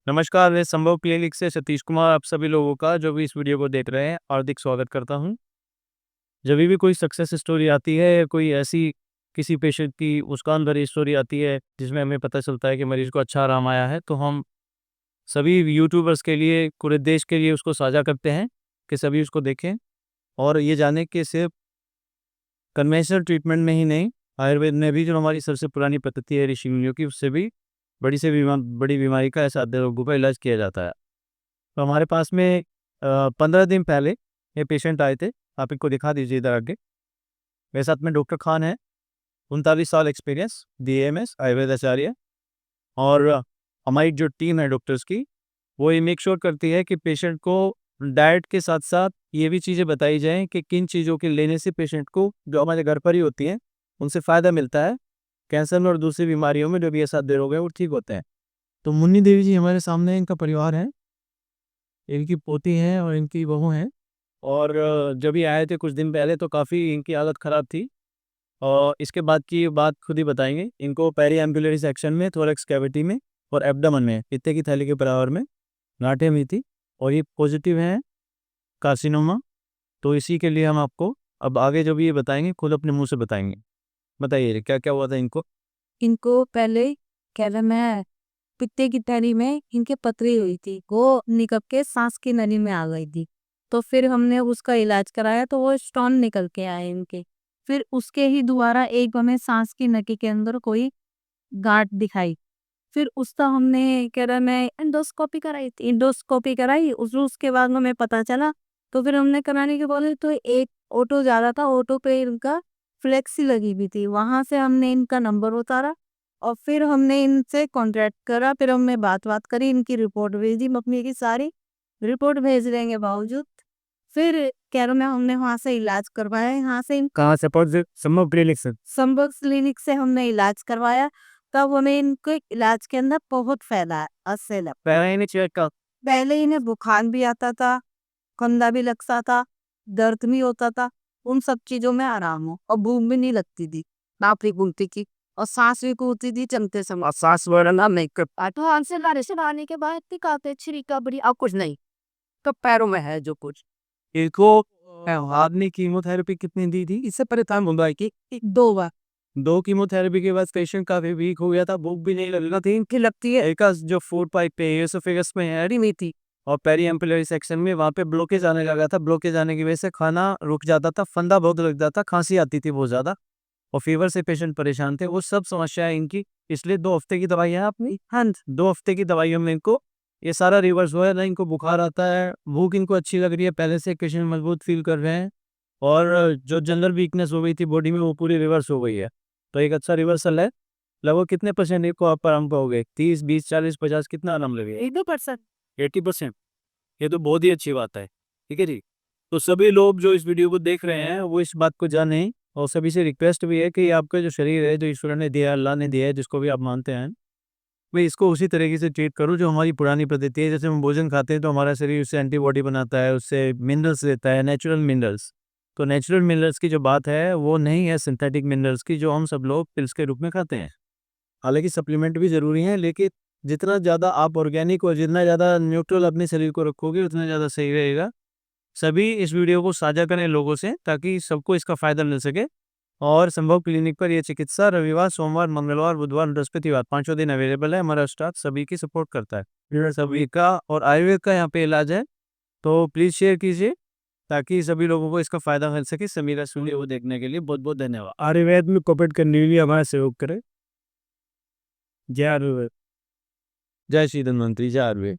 नमस्कार, मैं संभव क्लिनिक से सतीश कुमार आप सभी लोगों का जो भी इस वीडियो को देख रहे हैं हार्दिक स्वागत करता हूं। जब भी कोई सक्सेस स्टोरी आती है या कोई ऐसी किसी पेशेंट की मुस्कान भरी स्टोरी आती है जिसमें हमें पता चलता है कि मरीज को अच्छा आराम आया है, तो हम सभी यूट्यूबर्स के लिए, पूरे देश के लिए उसको साझा करते हैं कि सभी उसको देखें और ये जाने कि सिर्फ कन्वेंशनल ट्रीटमेंट में ही नहीं, आयुर्वेद में भी जो हमारी सबसे पुरानी पद्धति है ऋषि मुनियों की, उससे भी बड़ी बीमारी का असाध्य रोगों का इलाज किया जाता है। तो हमारे पास में 15 दिन पहले ये पेशेंट आए थे। आप इनको दिखा दीजिए इधर आगे। मेरे साथ में डॉक्टर खान है, 39 साल एक्सपीरियंस, DAMS आयुर्वेद आचार्य। और हमारी जो टीम है डॉक्टर्स की, वो ये मेक श्योर करती है कि पेशेंट को डाइट के साथ साथ ये भी चीज़ें बताई जाएँ कि किन चीज़ों के लेने से पेशेंट को, जो हमारे घर पर ही होती हैं, उनसे फ़ायदा मिलता है। कैंसर में और दूसरी बीमारियों में जो भी असाध्य रोग है वो ठीक होते हैं। तो मुन्नी देवी जी हमारे सामने, इनका परिवार है, इनकी पोती है और इनकी बहू है। और जब ये आए थे कुछ दिन पहले तो काफ़ी इनकी हालत ख़राब थी। और इसके बाद की बात खुद ही बताएँगे। इनको पेरीएम्बुलरी सेक्शन में, थोरैक्स कैविटी में और एब्डोमेन में, पित्ते की थैली के बराबर में गाँठें हुई थी और ये पॉजिटिव हैं कार्सिनोमा। तो इसी के लिए हम आपको अब आगे जो भी ये बताएँगे खुद अपने मुँह से बताएँगे। बताइए क्या-क्या हुआ था इनको? इनको पहले क्या में पित्ते की थैली में इनके पथरी हुई थी, वो निकल के सांस की नली में आ गई थी। तो फिर हमने उसका इलाज कराया तो वो स्टोन निकल के आए इनके। फिर उसके ही दोबारा एक हमें सांस की नली के अंदर कोई गांठ दिखाई। फिर उसका हमने मैं एंडोस्कोपी कराई थी, एंडोस्कोपी कराई उसके बाद में हमें पता चला। तो फिर हमने कराने के बोले तो एक ऑटो जा रहा था, ऑटो पे इनका फ्लेक्सी लगी हुई थी, वहां से हमने इनका नंबर उतारा और फिर हमने इनसे कांटेक्ट करा। फिर हमने बात करी, इनकी रिपोर्ट भेजी, मम्मी की सारी रिपोर्ट भेज देंगे बावजूद फिर कैरो में हमने वहां से इलाज करवाया। यहाँ से कहाँ से? संभव क्लिनिक से। संबर्ग क्लिनिक से हमने इलाज करवाया। तब हमें इनको इलाज के अंदर बहुत फायदा है उससे लग। पहले ही नहीं चेक का। पहले इन्हें बुखार भी आता था, कंधा भी लगता था, दर्द भी होता था, उन सब चीजों में आराम हो और भूख भी नहीं लगती थी, नाक भी घूमती थी और सांस भी फूलती थी चलते समय। सांस वगैरह मेकअप। तो हमसे लाने से लाने के बाद इतनी कहते छिड़का बड़ी और कुछ नहीं, तो पैरों में है जो कुछ। इनको आपने कीमोथेरेपी कितनी दी थी? इससे परेशान होगा कि 2 बार 2 कीमोथेरेपी के बाद पेशेंट काफ़ी वीक हो गया था, भूख भी नहीं लगना थी इनकी लगती है। एक जो फूड पाइप है एसोफेगस में है नहीं थी और पेरीएम्बुलरी सेक्शन में वहाँ पे ब्लॉकेज आने लगा था। ब्लॉकेज आने की वजह से खाना रुक जाता था, फंदा बहुत लग जाता, खांसी आती थी बहुत ज़्यादा और फीवर से पेशेंट परेशान थे। वो सब समस्याएँ इनकी, इसलिए 2 हफ्ते की दवाई है आपने। हाँ, 2 हफ्ते की दवाइयों में इनको ये सारा रिवर्स हुआ है। ना इनको बुखार आता है, भूख इनको अच्छी लग रही है, पहले से पेशेंट मजबूत फील कर रहे हैं और जो जनरल वीकनेस हो गई थी बॉडी में वो पूरी रिवर्स हो गई है। तो एक अच्छा रिवर्सल है। लगभग कितने परसेंट इनको आप आराम पाओगे? 30, 20, 40, 50 कितना आराम लगेगा? 1-2%। 80%। ये तो बहुत ही अच्छी बात है। ठीक है जी। तो सभी लोग जो इस वीडियो को देख रहे हैं वो इस बात को जानें और सभी से रिक्वेस्ट भी है कि आपका जो शरीर है, जो ईश्वर ने दिया है, अल्लाह ने दिया है, जिसको भी आप मानते हैं, मैं इसको उसी तरीके से ट्रीट करूँ जो हमारी पुरानी पद्धति है। जैसे हम भोजन खाते हैं तो हमारा शरीर उससे एंटीबॉडी बनाता है, उससे मिनरल्स देता है, नेचुरल मिनरल्स। तो नेचुरल मिनरल्स की जो बात है वो नहीं है सिंथेटिक मिनरल्स की, जो हम सब लोग पिल्स के रूप में खाते हैं। हालाँकि सप्लीमेंट भी ज़रूरी हैं, लेकिन जितना ज़्यादा आप ऑर्गेनिक और जितना ज़्यादा न्यूट्रल अपने शरीर को रखोगे उतना ज़्यादा सही रहेगा। सभी इस वीडियो को साझा करें लोगों से ताकि सबको इसका फ़ायदा मिल सके। और संभव क्लिनिक पर ये चिकित्सा रविवार, सोमवार, मंगलवार, बुधवार, बृहस्पतिवार पाँचों दिन अवेलेबल है। हमारा स्टाफ सभी की सपोर्ट करता है। सभी का और आयुर्वेद का यहाँ पे इलाज है। तो प्लीज़ शेयर कीजिए ताकि सभी लोगों को इसका फ़ायदा मिल सके। समीरा सुनिए वो देखने के लिए बहुत-बहुत धन्यवाद। आयुर्वेद में कोऑपरेट करने के लिए हमारा सहयोग करें। जय आयुर्वेद। जय श्री धन्वंतरी, जय आयुर्वेद।